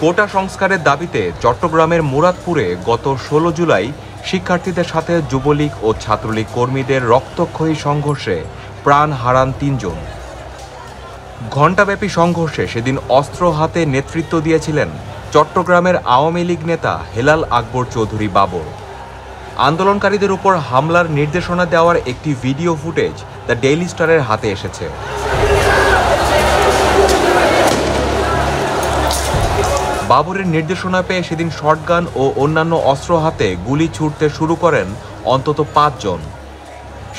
কোটা সংস্কারের দাবিতে চট্টগ্রামের মুরাদপুরে গত ১৬ জুলাই শিক্ষার্থীদের সাথে যুবলীগ ও ছাত্রলীগ কর্মীদের রক্তক্ষয়ী সংঘর্ষে প্রাণ হারান ৩ জন। ঘণ্টাব্যাপী সংঘর্ষে সেদিন অস্ত্র হাতে নেতৃত্ব দিয়েছিলেন চট্টগ্রামের আওয়ামী লীগ নেতা হেলাল আকবর চৌধুরী বাবর। আন্দোলনকারীদের উপর হামলার নির্দেশনা দেওয়ার একটি ভিডিও ফুটেজ দ্য ডেইলি স্টারের হাতে এসেছে। বাবরের নির্দেশনা পেয়ে সেদিন শটগান ও অন্যান্য অস্ত্র হাতে গুলি ছুড়তে শুরু করেন অন্তত ৫ জন।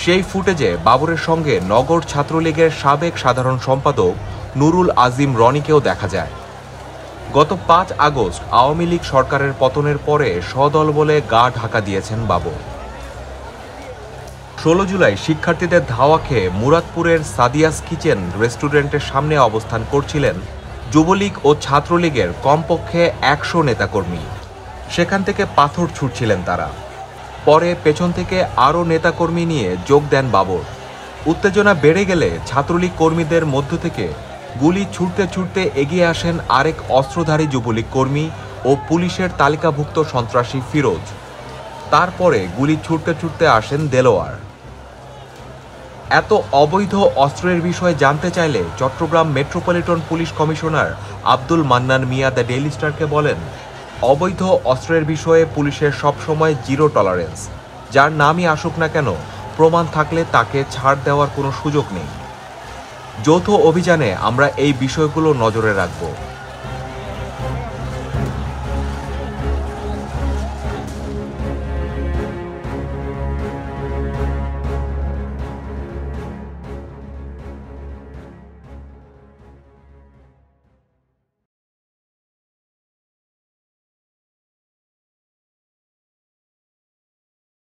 সেই ফুটেজে বাবরের সঙ্গে নগর ছাত্রলীগের সাবেক সাধারণ সম্পাদক নুরুল আজিম রনিকেও দেখা যায়। গত ৫ আগস্ট আওয়ামী লীগ সরকারের পতনের পরে সদল বলে গা ঢাকা দিয়েছেন বাবর। ১৬ জুলাই শিক্ষার্থীদের ধাওয়া খেয়ে মুরাদপুরের সাদিয়াস কিচেন রেস্টুরেন্টের সামনে অবস্থান করছিলেন যুবলীগ ও ছাত্রলীগের কমপক্ষে ১০০ নেতাকর্মী। সেখান থেকে পাথর ছুটছিলেন তারা। পরে পেছন থেকে আরও নেতাকর্মী নিয়ে যোগ দেন বাবর। উত্তেজনা বেড়ে গেলে ছাত্রলীগ কর্মীদের মধ্য থেকে গুলি ছুটতে ছুটতে এগিয়ে আসেন আরেক অস্ত্রধারী যুবলীগ কর্মী ও পুলিশের তালিকাভুক্ত সন্ত্রাসী ফিরোজ। তারপরে গুলি ছুটতে ছুটতে আসেন দেলোয়ার। এত অবৈধ অস্ত্রের বিষয়ে জানতে চাইলে Chattogram metropolitan police commissioner Abdul Mannan Mia the daily স্টারকে বলেন, অবৈধ অস্ত্রের বিষয়ে পুলিশের সবসময় জিরো টলারেন্স। যার নামই আসুক না কেন, প্রমাণ থাকলে তাকে ছাড় দেওয়ার কোনো সুযোগ নেই। যৌথ অভিযানে আমরা এই বিষয়গুলো নজরে রাখব।